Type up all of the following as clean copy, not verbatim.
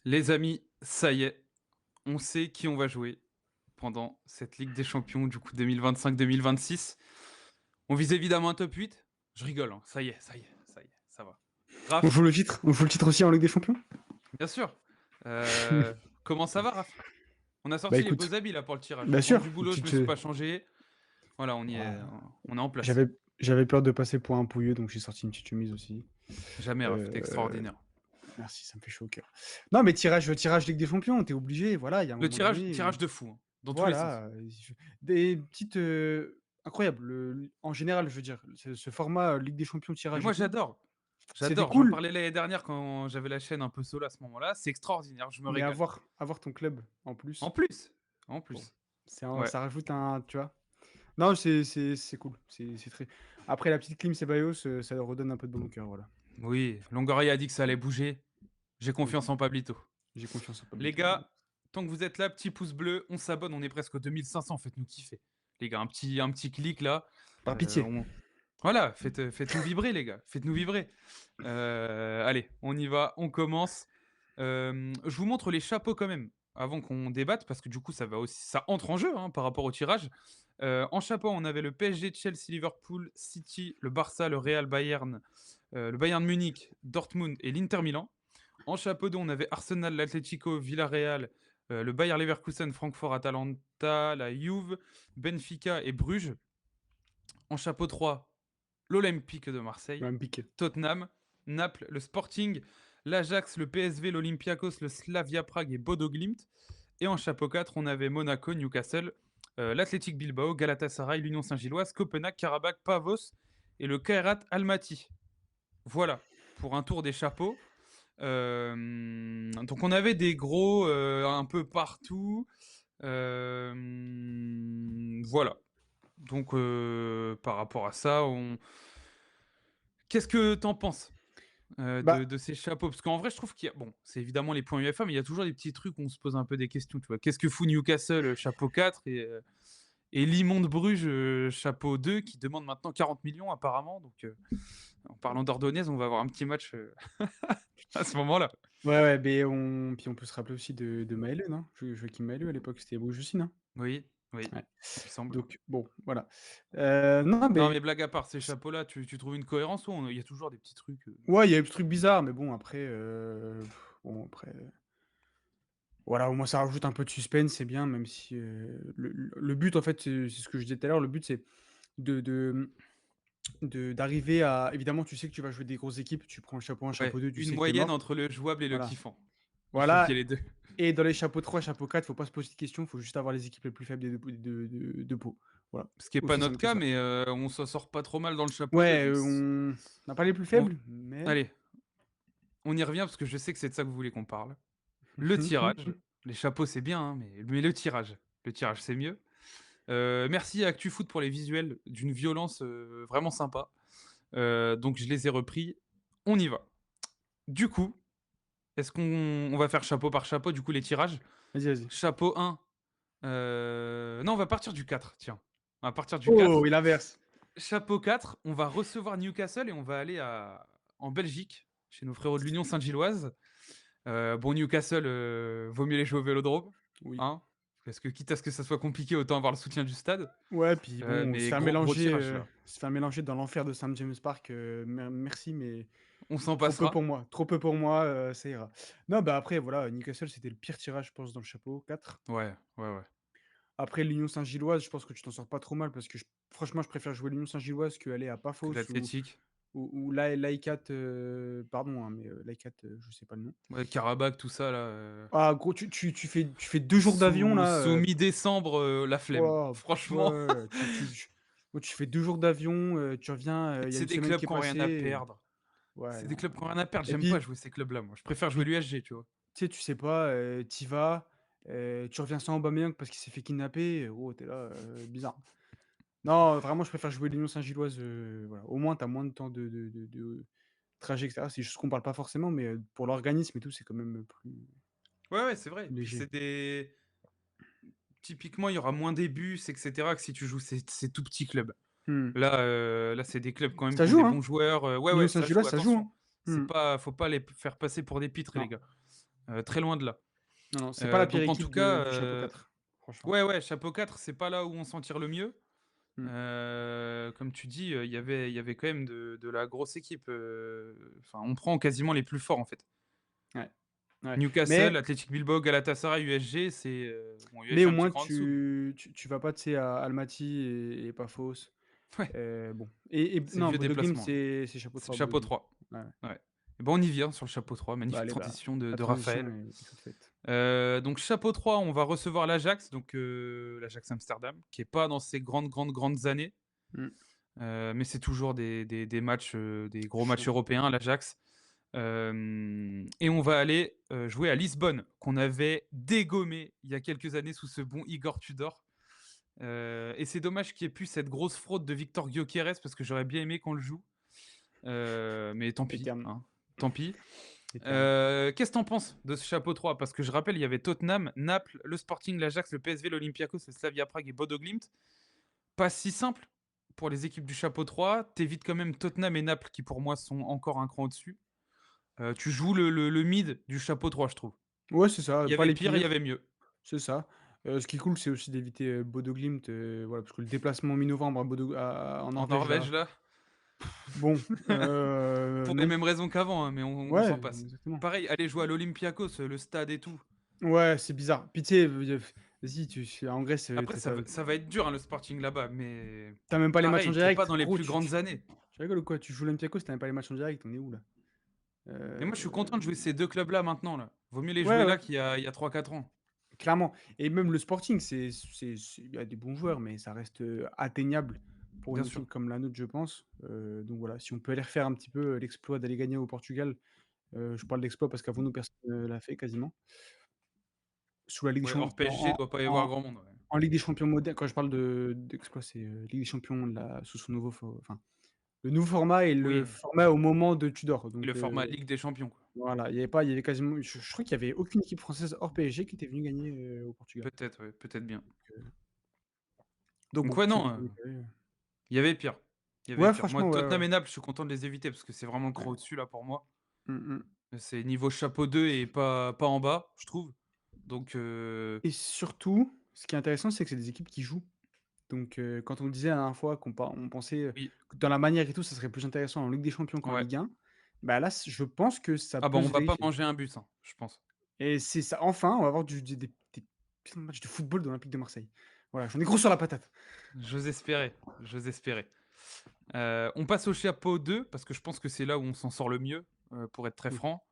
Les amis, ça y est, on sait qui on va jouer pendant cette Ligue des Champions, du coup 2025-2026. On vise évidemment un top 8. Je rigole, hein. Ça y est, ça y est, ça y est, ça va. On Raph, joue le titre. On joue le titre aussi en Ligue des Champions. bien sûr. Comment ça va, Raph? On a Bah sorti les écoute, beaux habits là pour le tirage. bien Je rentre sûr, du une boulot, je me petite. suis pas changé. Voilà, Voilà. on est en place. J'avais peur de passer pour un pouilleux, donc j'ai sorti une petite chemise aussi. Jamais, Raph, t'es Euh, extraordinaire. Merci, ça me fait chaud au cœur. Non, mais tirage Ligue des Champions, t'es obligé. Voilà, il y a un Le moment tirage, donné. tirage de fou, hein, dans tous les sens. Voilà, des petites incroyable. En général, je veux dire, ce format Ligue des Champions Mais tirage et moi, tout, j'adore. c'était J'adore. J'en cool. parlais l'année dernière quand j'avais la chaîne un peu solo à ce moment-là. C'est extraordinaire, je me Mais régale. avoir ton club en En plus, plus, en bon, plus. Ouais. ça rajoute un, tu vois. Non, c'est cool. C'est très. Après la petite clim Ceballos, ça leur redonne un peu de bon au cœur, voilà. Oui, Longoria a dit que ça allait bouger. J'ai Oui, confiance en Pablito. j'ai confiance en Les Pablito également. gars, tant que vous êtes là, petit pouce bleu, on s'abonne, on est presque aux 2500, faites-nous kiffer. Les gars, un petit clic là. Par euh, pitié. on- Voilà, faites-nous vibrer les gars, faites-nous vibrer. Allez, on y va, on commence. Je vous montre les chapeaux quand même, avant qu'on débatte, parce que du coup ça va aussi, ça entre en jeu hein, par rapport au tirage. En chapeau, on avait le PSG, Chelsea, Liverpool, City, le Barça, le Real Bayern, le Bayern Munich, Dortmund et l'Inter Milan. En chapeau 2, on avait Arsenal, l'Atlético, Villarreal, le Bayer Leverkusen, Francfort, Atalanta, la Juve, Benfica et Bruges. En chapeau 3, l'Olympique de Marseille, Même piqué. Tottenham, Naples, le Sporting, l'Ajax, le PSV, l'Olympiakos, le Slavia Prague et Bodo Glimt. Et en chapeau 4, on avait Monaco, Newcastle, l'Athletic Bilbao, Galatasaray, l'Union Saint-Gilloise, Copenhague, Karabakh, Pavos et le Kairat Almaty. Voilà, pour un tour des chapeaux. Donc on avait des gros un peu partout. Voilà. Donc par rapport à ça, qu'est-ce que t'en penses Bah, de ces chapeaux? Parce qu'en vrai, je trouve qu'il y a... Bon, c'est évidemment les points UEFA, mais il y a toujours des petits trucs où on se pose un peu des questions. Tu vois, qu'est-ce que fout Newcastle, chapeau 4, et Limon de Bruges, chapeau 2, qui demande maintenant 40 millions apparemment. Donc en parlant d'Ordonnaise, on va avoir un petit match à ce moment-là. ouais, mais puis on peut se rappeler aussi de Maëleux, non? Joachim Maëleux à l'époque, c'était Bruges aussi, non? Oui, oui, Ouais. il me semble. Donc, bon, voilà. Non, Non, mais mais blague à part, ces chapeaux-là, tu trouves une cohérence ou il y a toujours des petits trucs ouais, il y a eu des trucs bizarres, mais bon, après, bon, après, voilà, au moins ça rajoute un peu de suspense, c'est bien, même si le but, en fait, c'est ce que je disais tout à l'heure, le but, c'est de, de, d'arriver à. Évidemment, tu sais que tu vas jouer des grosses équipes, tu prends le chapeau 1, Ouais, chapeau 2, tu une sais que t'es moyenne mort. entre le jouable et le Voilà. kiffant. Il faut qu'il y Voilà. ait les deux. Et dans les chapeaux 3, chapeau 4, faut pas se poser de questions, faut juste avoir les équipes les plus faibles des deux pots. Voilà. Ce qui n'est pas Aussi notre simple que cas, ça. mais on s'en sort pas trop mal dans le chapeau 2. Ouais, Donc on n'a pas les plus on- faibles, mais. Allez, on y revient parce que je sais que c'est de ça que vous voulez qu'on parle. Le tirage. Les chapeaux, c'est bien, hein, mais le tirage. Le tirage, c'est mieux. Merci à ActuFoot pour les visuels d'une violence vraiment sympa. Donc je les ai repris. On y va. Du coup, est-ce qu'on va faire chapeau par chapeau, du coup, les tirages? Vas-y, vas-y. Chapeau 1. Non, on va partir du 4, tiens. On va partir du Oh, 4. il inverse. Chapeau 4, on va recevoir Newcastle et on va aller en Belgique, chez nos frérots de l'Union Saint-Gilloise. Bon, Newcastle, vaut mieux les jouer au Vélodrome, Oui. hein, parce que quitte à ce que ça soit compliqué, autant avoir le soutien du stade. Ouais, puis bon, Mais gros tirage, là. se faire mélanger dans l'enfer de St James Park, merci, mais On s'en trop peu pour passera. moi. Trop peu pour moi, ça ira. Non, bah, après, voilà, Newcastle, c'était le pire tirage, je pense, dans le chapeau 4. Ouais, ouais, ouais. Après, l'Union Saint-Gilloise, je pense que tu t'en sors pas trop mal parce que franchement, je préfère jouer l'Union Saint-Gilloise qu'aller à Que Paphos l'Athletic. ou l'AICAT, pardon, hein, mais l'AICAT, je sais pas le nom. Ouais, Karabakh, tout ça, là. Ah, gros, tu fais 2 jours d'avion, là. Sous mi-décembre, la flemme. Wouah, Franchement, ouais, ouais, tu fais 2 jours d'avion, tu reviens, il y a c'est une des semaine clubs qui est qui n'ont rien à passée. perdre. Ouais, C'est des non. clubs qui n'ont rien à perdre. Et J'aime pas jouer ces clubs-là, moi. Je préfère jouer puis, l'USG, tu vois. tu sais, tu sais pas, tu vas, tu reviens sans Aubameyang parce qu'il s'est fait kidnapper. Oh, tu es là, bizarre. Non, vraiment, je préfère jouer l'Union Saint-Gilloise, voilà. Au moins, tu as moins de temps de trajet et cetera. C'est juste qu'on parle pas forcément, mais pour l'organisme et tout, c'est quand même plus Ouais, ouais, c'est vrai. Puis léger. c'est des. Typiquement, il y aura moins des bus, etc. que si tu joues ces tout petits clubs. Mmh. Là, c'est des clubs quand même Ça qui ont joue, des hein? bons joueurs. Ouais, L'Union ouais, ça joue, Saint-Gilloise, ça joue, attention. hein? Mmh. Faut pas les faire passer pour des pitres, les Non. gars. très loin de là. Non, non, c'est pas la pire Donc en équipe tout de cas, du chapeau 4, franchement. ouais, ouais, chapeau 4, c'est pas là où on s'en tire le mieux. Mmh. Comme tu dis, il y avait quand même de la grosse équipe, enfin, on prend quasiment les plus forts, en fait. Ouais, ouais. Newcastle, Mais Athletic Bilbao, Galatasaray, USG, c'est, bon, mais USG au un petit moins cran en dessous, mais tu vas pas, tu sais, à Almaty et Paphos. ouais, Bon et c'est non, vieux Bodo Glimt, déplacement, là. c'est chapeau C'est 3, Bodo chapeau Glimt. 3. Ouais, ouais. Ouais. Et ben, on y vient sur le chapeau 3, Bah, magnifique allez, bah, transition de la de transition Raphaël. est toute faite. Donc chapeau 3, on va recevoir l'Ajax, donc l'Ajax Amsterdam, qui est pas dans ses grandes, grandes, grandes années, Mmh. mais c'est toujours des matchs, des gros matchs Chaud. européens, l'Ajax. Et on va aller, jouer à Lisbonne, qu'on avait dégommé il y a quelques années sous ce bon Igor Tudor. Et c'est dommage qu'il y ait plus cette grosse fraude de Victor Gyökeres parce que j'aurais bien aimé qu'on le joue. Mais tant pis, Péterne, hein, tant pis. péterne. Qu'est-ce que tu penses de ce chapeau 3? Parce que je rappelle, il y avait Tottenham, Naples, le Sporting, l'Ajax, le PSV, l'Olympiakos, le Slavia Prague et Bodo Glimt. Pas si simple pour les équipes du chapeau 3. T'évites quand même Tottenham et Naples qui pour moi sont encore un cran au-dessus. Tu joues le mid du chapeau 3, je trouve. Ouais, c'est ça, Il y pas avait les pire, il y pires, avait mieux. c'est ça. Ce qui est cool, c'est aussi d'éviter, Bodo Glimt, voilà, parce que le déplacement mi-novembre à Bodo à en En Norvège là, Norvège, là, bon, pour les non. mêmes raisons qu'avant, hein, mais on Ouais, s'en passe. exactement. Pareil, aller jouer à l'Olympiakos, le stade et tout. Ouais, c'est bizarre. Puis tu sais, vas-y, en Grèce, Après, ça va être dur, hein, le Sporting là-bas, mais tu même pas les matchs en pareil, t'es pas direct. dans les Gros, plus grandes années. tu rigoles ou quoi? Tu joues l'Olympiakos, tu même pas les matchs en direct, on est où là? Mais moi, je suis content Heu, de jouer ces 2 clubs-là maintenant, là. Vaut mieux les ouais, jouer ouais, là qu'il y a 3-4 ans. clairement et même le Sporting, il y a des bons joueurs, mais ça reste, atteignable pour Bien une sûr. équipe comme la nôtre, je pense. Donc voilà, si on peut aller refaire un petit peu, l'exploit d'aller gagner au Portugal, je parle d'exploit parce qu'avant nous, personne ne l'a fait quasiment. Sous la Ligue des Ouais, Champions hors PSG, doit pas y avoir grand monde, ouais. en Ligue des Champions moderne, quand je parle d'exploit, c'est, Ligue des Champions de la sous son nouveau enfin, le nouveau format et le Oui, format au moment de Tudor. et le Donc, format Ligue des Champions, quoi. voilà, il y avait quasiment je crois qu'il y avait aucune équipe française hors PSG qui était venue gagner, au Portugal. Peut-être, ouais, peut-être bien. Heu, donc Donc bon, ouais, si on non, peut éviter, il y avait pire. Il y avait ouais, pire. Moi, franchement, ouais, Tottenham ouais. et Naples, je suis content de les éviter parce que c'est vraiment le Ouais. cran au-dessus, là, pour moi. Mmh mh C'est niveau chapeau 2 et pas en bas, je trouve. Donc et surtout, ce qui est intéressant, c'est que c'est des équipes qui jouent. Donc, quand on disait la dernière fois on pensait, oui, que dans la manière et tout, ça serait plus intéressant en Ligue des Champions qu'en ouais. Ligue 1, bah, là, je pense que ça Ah bah, peut on se va pas vérifier manger un but, hein, je pense. et c'est ça enfin, on va avoir des putains de matchs de football de l'Olympique de Marseille. Voilà, j'en ai gros sur la patate. J'ose espérer, j'ose espérer. On passe au chapeau 2 parce que je pense que c'est là où on s'en sort le mieux, pour être très Oui. franc.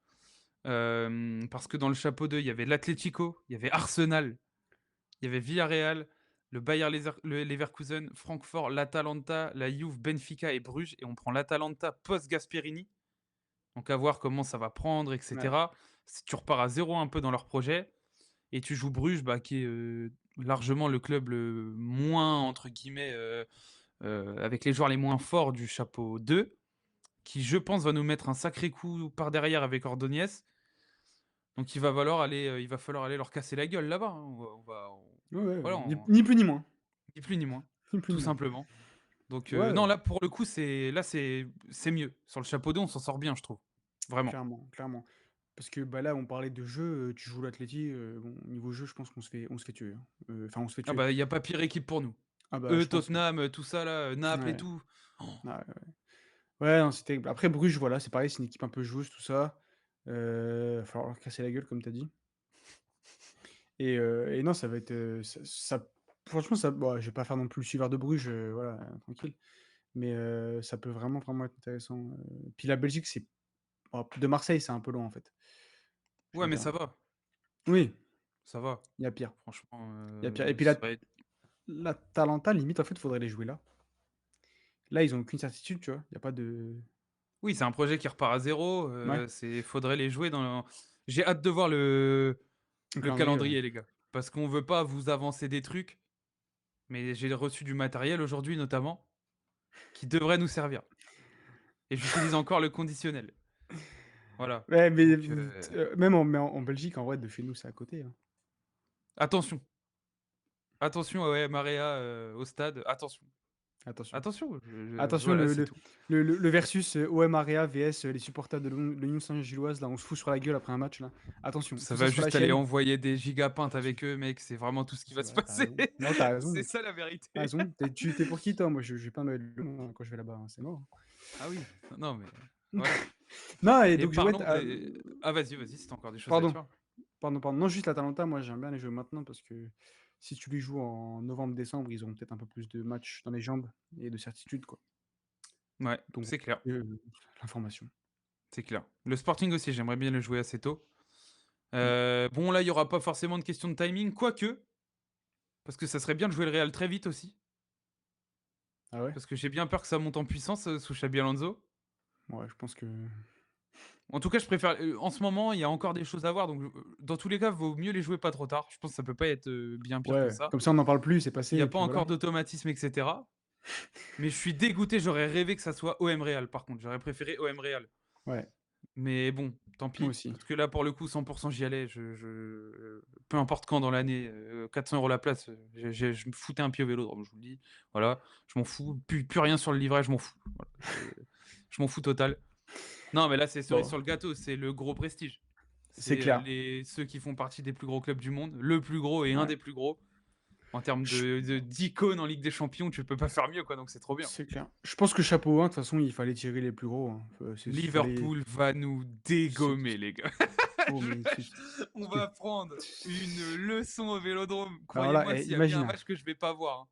Parce que dans le chapeau 2, il y avait l'Atlético, il y avait Arsenal, il y avait Villarreal, le le Leverkusen, Francfort, l'Atalanta, la Juve, Benfica et Bruges et on prend l'Atalanta post-Gasperini. Donc à voir comment ça va prendre et Ouais, cetera. Si tu repars à 0 un peu dans leur projet et tu joues Bruges, bah, qui est, largement le club le moins entre guillemets, avec les joueurs les moins forts du chapeau 2, qui je pense va nous mettre un sacré coup par derrière avec Ordonez. Donc il va falloir aller leur casser la gueule là-bas, hein. ouais, ouais, Voilà, ni plus ni moins, ni plus ni moins, ni plus tout ni moins. simplement. Donc Ouais, non, là pour le coup, c'est mieux. Sur le chapeau 2, on s'en sort bien, je trouve. Vraiment. clairement, clairement. Parce que, bah, là, on parlait de jeu, tu joues l'Atleti, bon, niveau jeu, je pense qu'on se fait tuer, hein. Enfin, on se fait Ah tuer. bah, il y a pas pire équipe pour nous. Ah bah, Eux, je pense, ouais. Tottenham, tout ça là, Naples et Ouais, tout. Oh, ouais, ouais. Ouais, non, c'est terrible. Après Bruges, voilà, c'est pareil, c'est une équipe un peu joueuse, tout ça. Va falloir leur casser la gueule, comme tu as dit et non, ça va être, ça franchement, ça bon, je vais pas faire non plus le suiveur de Bruges, voilà, tranquille. Mais ça peut vraiment, vraiment être intéressant, Puis la Belgique, c'est bon, de Marseille, c'est un peu loin, en fait. Je ouais, veux mais dire. ça va, Oui, ça va. il y a pire, Franchement, il y a pire et puis ça va être l'Atalanta, limite, en fait, faudrait les jouer là. Là, ils ont aucune certitude, tu vois? Il y a pas de oui, c'est un projet qui repart à 0, ouais, faudrait les jouer dans j'ai hâte de voir un le calendrier, ouais. calendrier, les gars. Parce qu'on veut pas vous avancer des trucs, mais j'ai reçu du matériel aujourd'hui notamment, qui devrait nous servir et j'utilise encore le conditionnel. Voilà, Ouais, mais donc même en Belgique, en vrai, de chez nous, c'est à côté, hein. attention, attention, ouais, Marea, au stade, attention. Attention. Attention, Attention, voilà, c'est tout. le versus OM Area vs les supporters de l'Union Saint-Gilloise, là, on se fout sur la gueule après un match, là. Attention, Ça tout ça va sur la juste aller chaîne. envoyer des gigapintes Attention. avec eux, mec, c'est vraiment tout ce qui va C'est se vrai, tu passer. raison. Non, tu C'est raison, ça la tu vérité. raison. Tu es pour qui toi? Moi je vais pas me le moi quand je vais là-bas, hein, c'est mort. Ah oui, non mais voilà. Non et Et donc je ouais, parlons des ah vas-y, si tu encore des choses à pardon, dire. pardon. Non, juste l'Atalanta, moi j'aime bien les jouer maintenant parce que si tu les joues en novembre-décembre, ils auront peut-être un peu plus de matchs dans les jambes et de certitude, quoi. Ouais, Donc c'est clair, l'information. c'est clair. Le Sporting aussi, j'aimerais bien le jouer assez tôt. Mmh. Bon là, il y aura pas forcément de question de timing, quoique, parce que ça serait bien de jouer le Real très vite aussi, Ah ouais? parce que j'ai bien peur que ça monte en puissance, sous Xabi Alonso. Ouais, je pense que En tout cas, je préfère, en ce moment, il y a encore des choses à voir, donc dans tous les cas, vaut mieux les jouer pas trop tard. Je pense que ça peut pas être, bien pire que ouais, ça. comme ça on n'en parle plus, c'est Il passé y a et pas puis voilà. encore d'automatisme et cetera. Mais je suis dégoûté, j'aurais rêvé que ça soit OM Real par contre, j'aurais préféré OM Real. Ouais, Mais bon, tant moi pis, aussi. parce que là pour le coup 100 j'y allais, peu importe quand dans l'année, 400 € la place, je me foutais un pied au Vélodrome, je vous le dis. Voilà, je m'en fous, plus rien sur le livret, je m'en fous. Voilà, je m'en fous total. Non, mais là c'est cerise Bon, sur le gâteau, c'est le gros prestige. c'est C'est, clair. les ceux qui font partie des plus gros clubs du monde, le plus gros et un Ouais. des plus gros. En termes Ch d'icônes en Ligue des Champions, tu peux pas faire mieux quoi, donc c'est trop bien. c'est clair. Je pense que chapeau 1, de toute façon, il fallait tirer les plus gros, hein. Fallait Liverpool va nous c'est dégommer, les gars. oh mais On c'est va prendre une leçon au Vélodrome. alors là, Croyez-moi, s'il y a bien un imagine, hein, match que je vais pas voir, hein,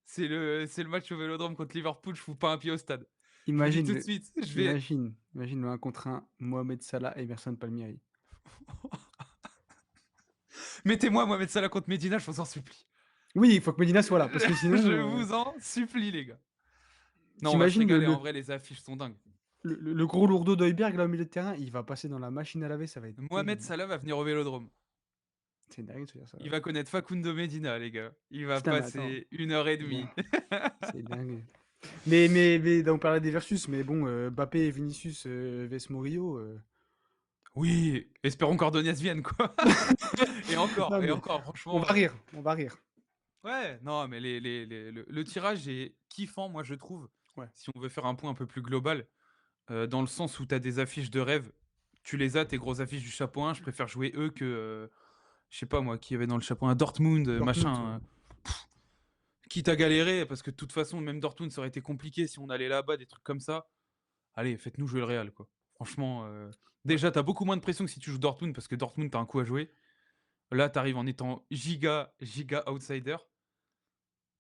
c'est le match au Vélodrome contre Liverpool, je fous pas un pied au stade. Je vous le dis imagine tout de le suite, je vais imagine le 1 contre 1, Mohamed Salah, Emerson Palmieri. mettez-moi Mohamed Salah contre Medina, je vous en supplie. Oui, il faut que Medina soit là parce que Je sinon, vous en supplie, les gars. Non, on va se tu régaler, en le vrai, les affiches sont dingues. le gros lourdeau d'Højbjerg là au milieu de terrain, il va passer dans la machine à laver, ça va être Mohamed terrible. Salah va venir au Vélodrome. C'est dingue de se dire ça. Il va connaître Facundo Medina, les gars. Il va Putain, mais attends, passer 1 h 30. bon, c'est dingue. On parlait des versus, mais bon, Mbappé et Vinicius, vs Murillo, Oui, espérons qu'Ordonez vienne, quoi. non Et mais encore, franchement. on va rire. Ouais, non, mais le tirage est kiffant, moi, je trouve. Ouais, Si on veut faire un point un peu plus global, dans le sens où tu as des affiches de rêve, tu les as, tes grosses affiches du chapeau 1, je préfère jouer eux que, je sais pas moi, qui y avait dans le chapeau 1, Dortmund, Dortmund, machin. Quitte à galérer, parce que de toute façon, même Dortmund, ça aurait été compliqué si on allait là-bas, des trucs comme ça. Allez, faites-nous jouer le Real, quoi. Franchement, ouais, déjà, t'as beaucoup moins de pression que si tu joues Dortmund, parce que Dortmund, t'as un coup à jouer. Là, t'arrives en étant giga outsider.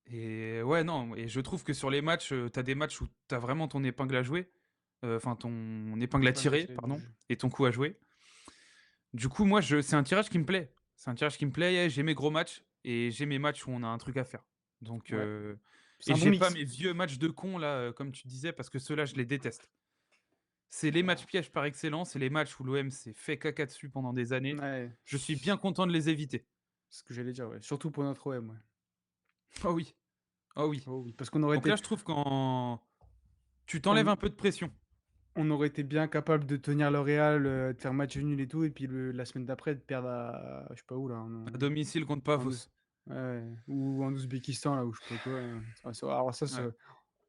Et ouais, non, et je trouve que sur les matchs, tu des matchs où t'as vraiment ton épingle à jouer, enfin ton épingle à épingle à tirer, tirer du pardon, jeu. et ton coup à jouer. Du coup, moi, c'est un tirage qui me plaît. C'est un tirage qui me plaît, j'ai mes gros matchs et j'ai mes matchs où on a un truc à faire. Donc, Ouais, c'est et un bon j'ai pas mix. mes vieux matchs de con là, comme tu disais, parce que ceux-là, je les déteste. C'est les matchs Voilà. pièges par excellence, c'est les matchs où l'OM s'est fait caca dessus pendant des années. Ouais, Je suis bien content de les éviter. c'est ce que j'allais dire, ouais, surtout pour notre OM, ouais. Oh oui, oh oui. Oh oui, parce qu'on aurait Donc là, été je trouve quand tu t'enlèves on un peu de pression. on aurait été bien capable de tenir le Real, de faire match nul et tout et puis la semaine d'après de perdre à je sais pas où là, À domicile contre en Ouz Pafos. ouais, ouais, ou en Ouzbékistan là, ou je sais pas quoi, alors ça, Ouais.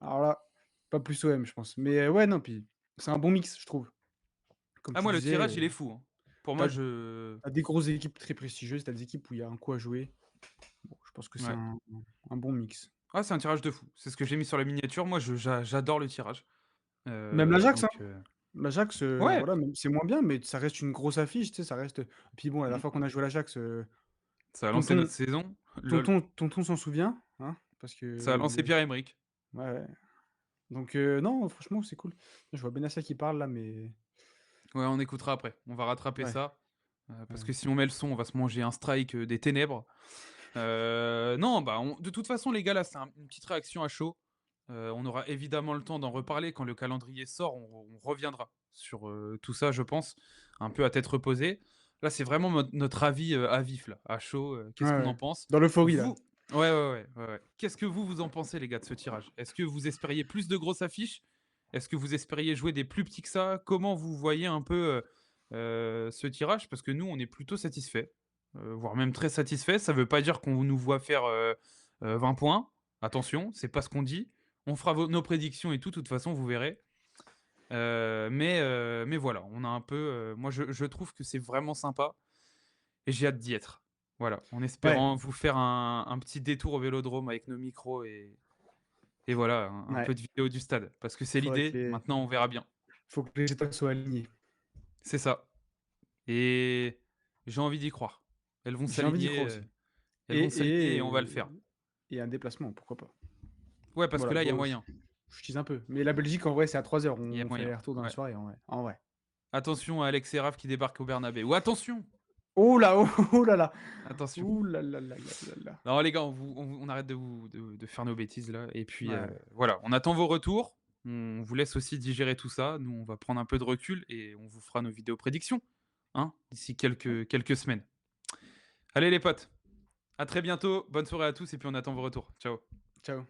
alors là, pas plus OM je pense. Mais ouais, non, puis c'est un bon mix, je trouve. Comme Ah tu moi, le disais, tirage, il est fou, hein. Pour tu moi, je as des grosses équipes très prestigieuses, tu as des équipes où il y a un coup à jouer. Bon, je pense que c'est ouais. un bon mix. Ah, c'est un tirage de fou. C'est ce que j'ai mis sur la miniature. Moi, j'adore le tirage. Même l'Ajax, hein. Donc L'Ajax, ouais. voilà, même c'est moins bien, mais ça reste une grosse affiche, tu sais, ça reste puis bon, la dernière Mmh. fois qu'on a joué à l'Ajax, Ça a lancé tonton notre saison. Lol. tonton s'en souvient, hein, parce que Ça a lancé Pierre-Emerick. ouais, ouais. Donc non, franchement, c'est cool. Je vois Benassia qui parle là, mais Ouais, on écoutera après. On va rattraper ouais, ça, parce ouais. que si on met le son, on va se manger un strike, des ténèbres. Non, bah, de toute façon, les gars, là, c'est une petite réaction à chaud. On aura évidemment le temps d'en reparler quand le calendrier sort. On reviendra sur, tout ça, je pense, un peu à tête reposée. Là, c'est vraiment notre avis, à vif, là, à chaud. Ouais, Qu'est-ce qu'on en ouais. pense? Dans l'euphorie là. Vous ouais. Qu'est-ce que vous en pensez, les gars, de ce tirage? Est-ce que vous espériez plus de grosses affiches? Est-ce que vous espériez jouer des plus petits que ça? Comment vous voyez un peu, ce tirage? Parce que nous, on est plutôt satisfaits, voire même très satisfaits. Ça veut pas dire qu'on nous voit faire, 20 points. Attention, c'est pas ce qu'on dit. On fera nos prédictions et tout, de toute façon, vous verrez. Mais voilà, on a un peu, moi je trouve que c'est vraiment sympa et j'ai hâte d'y être. Voilà, en Ouais, espérant vous faire un petit détour au Vélodrome avec nos micros et voilà, un ouais, peu de vidéo du stade. Parce que c'est faudrait que l'idée, les maintenant on verra bien. faut que les étoiles soient alignées. C'est ça et j'ai envie d'y croire. Elles vont J'ai envie d'y s'aligner, croire aussi elles vont s'aligner et on va le et faire. et un déplacement, pourquoi pas. Ouais, parce que Voilà, là, il y a bon, moyen. je tease un peu, mais la Belgique, en vrai, c'est à 3 heures. Il y a On fait moyen. aller-retour dans la Ouais. soirée, en vrai. Attention à Alex et Raph qui débarquent au Bernabé. Ou attention! Oh là, oh là là! Attention. Ouh là là là là là là. Non, les gars, on arrête de faire nos bêtises là. Et puis Ouais, voilà, on attend vos retours. On vous laisse aussi digérer tout ça. Nous, on va prendre un peu de recul et on vous fera nos vidéos prédictions, hein, d'ici ouais. quelques semaines. Allez les potes, à très bientôt. Bonne soirée à tous et puis on attend vos retours. Ciao. Ciao.